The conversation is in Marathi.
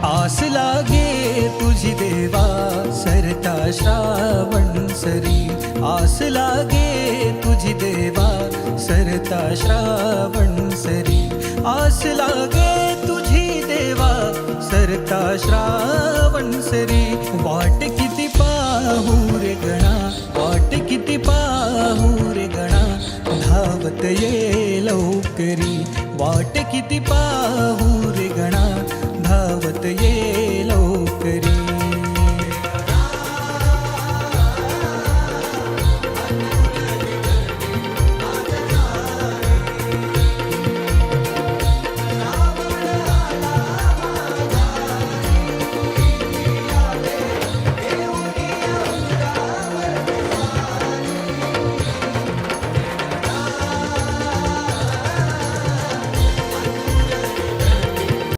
आस लागे तुझी देवा सरता श्रावण सरी, आस लागे तुझी देवा सरता श्रावण सरी, आस लागे तुझी देवा सरता श्रावण सरी। वाट किती पाहू रे गणा, वाट किती पाहू रे गणा, धावत ये लवकरी, वाट किती पाहू रे गणा,